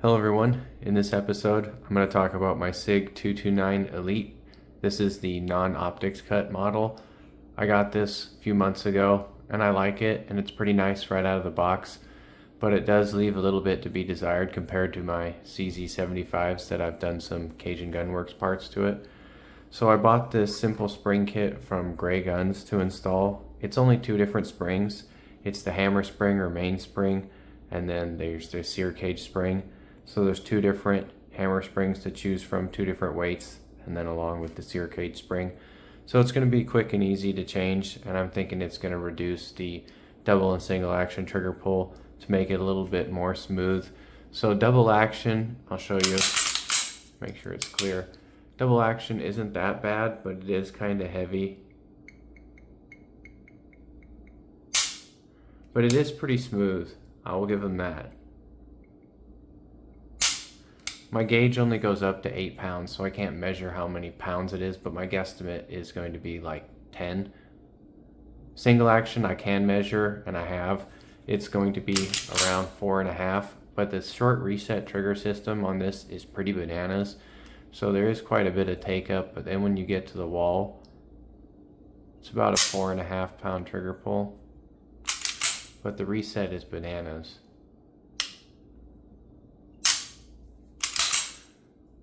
Hello everyone, in this episode I'm going to talk about my Sig 229 Elite. This is the non-optics cut model. I got this a few months ago and I like it, and it's pretty nice right out of the box, but it does leave a little bit to be desired compared to my CZ75s that I've done some Cajun Gunworks parts to it. So I bought this simple spring kit from Gray Guns to install. It's only two different springs. It's the hammer spring or mainspring, and then there's the sear cage spring. So there's two different hammer springs to choose from, two different weights, and then along with the sear cage spring. So it's going to be quick and easy to change, and I'm thinking it's going to reduce the double and single action trigger pull to make it a little bit more smooth. So double action, I'll show you, make sure it's clear. Double action isn't that bad, but it is kind of heavy. But it is pretty smooth, I will give them that. My gauge only goes up to 8 pounds, so I can't measure how many pounds it is, but my guesstimate is going to be like 10. Single action I can measure, and I have. It's going to be around 4.5, but the short reset trigger system on this is pretty bananas. So there is quite a bit of take up, but then when you get to the wall, it's about a 4.5 pound trigger pull. But the reset is bananas.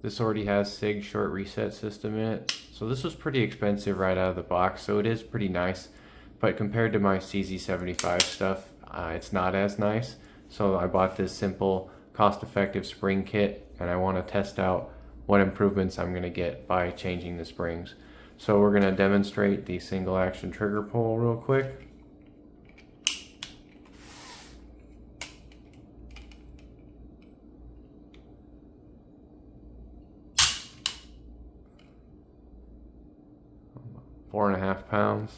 This already has Sig short reset system in it. So this was pretty expensive right out of the box, so it is pretty nice. But compared to my CZ75 stuff, it's not as nice. So I bought this simple, cost-effective spring kit, and I want to test out what improvements I'm going to get by changing the springs. So we're going to demonstrate the single action trigger pull real quick. £4.5 pounds.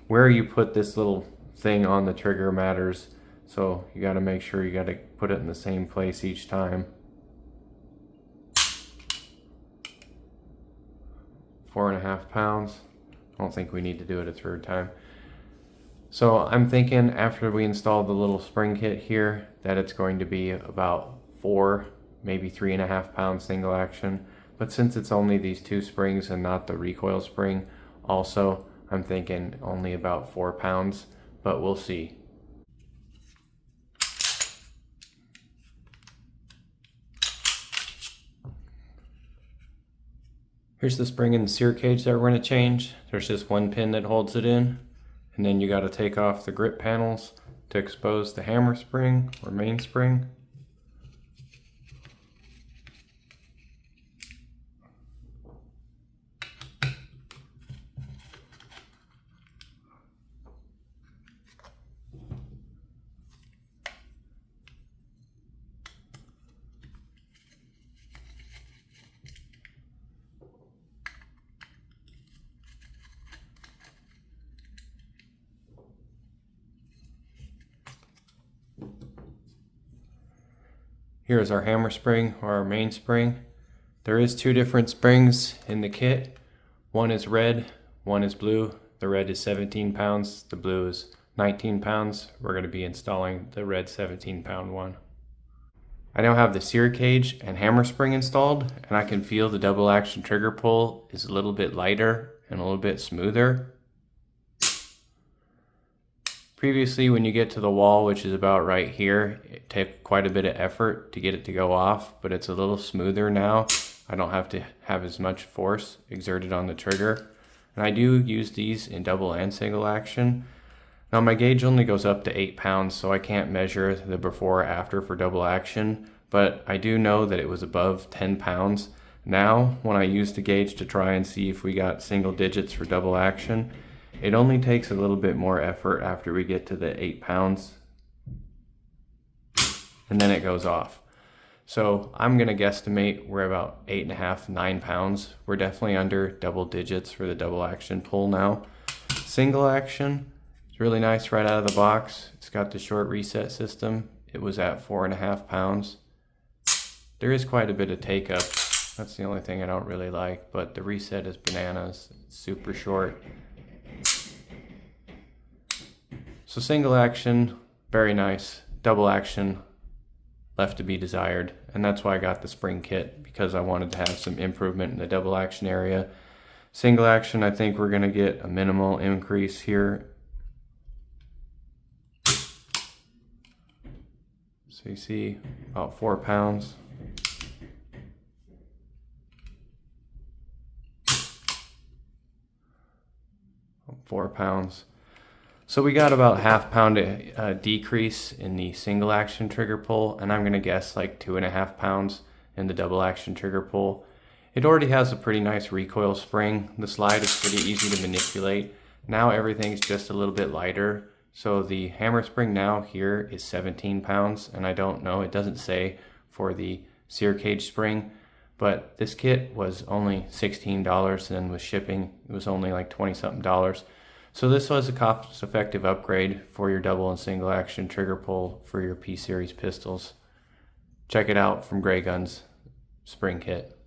Where you put this little thing on the trigger matters, so you got to make sure you got to put it in the same place each time. 4.5 pounds. I don't think we need to do it a third time. So I'm thinking after we install the little spring kit here that it's going to be about 4, maybe 3.5 pounds single action. But since it's only these two springs and not the recoil spring, also I'm thinking only about 4 pounds, but we'll see. Here's the spring in the sear cage that we're going to change. There's just one pin that holds it in, and then you got to take off the grip panels to expose the hammer spring or mainspring. Here is our hammer spring or our mainspring. There is two different springs in the kit. One is red, one is blue. The red is 17 pounds, the blue is 19 pounds. We're going to be installing the red 17-pound one. I now have the sear cage and hammer spring installed, and I can feel the double action trigger pull is a little bit lighter and a little bit smoother. Previously, when you get to the wall, which is about right here, it took quite a bit of effort to get it to go off, but it's a little smoother now. I don't have to have as much force exerted on the trigger. And I do use these in double and single action. Now my gauge only goes up to 8 pounds, so I can't measure the before or after for double action, but I do know that it was above 10 pounds. Now, when I use the gauge to try and see if we got single digits for double action, it only takes a little bit more effort after we get to the 8 pounds, and then it goes off. So I'm going to guesstimate we're about 8.5, 9 pounds. We're definitely under double digits for the double action pull now. Single action, it's really nice right out of the box. It's got the short reset system. It was at 4.5 pounds. There is quite a bit of take up. That's the only thing I don't really like, but the reset is bananas. It's super short. So single action, very nice. Double action, left to be desired, and that's why I got the spring kit, because I wanted to have some improvement in the double action area. Single action, I think we're going to get a minimal increase here. So you see about 4 pounds. So we got about ½ pound decrease in the single action trigger pull, and I'm gonna guess like 2.5 pounds in the double action trigger pull. It already has a pretty nice recoil spring. The slide is pretty easy to manipulate. Now everything's just a little bit lighter. So the hammer spring now here is 17 pounds, and I don't know, it doesn't say for the sear cage spring, but this kit was only $16, and with shipping it was only like 20 something dollars. So this was a cost-effective upgrade for your double and single action trigger pull for your P-Series pistols. Check it out from Gray Gun's spring kit.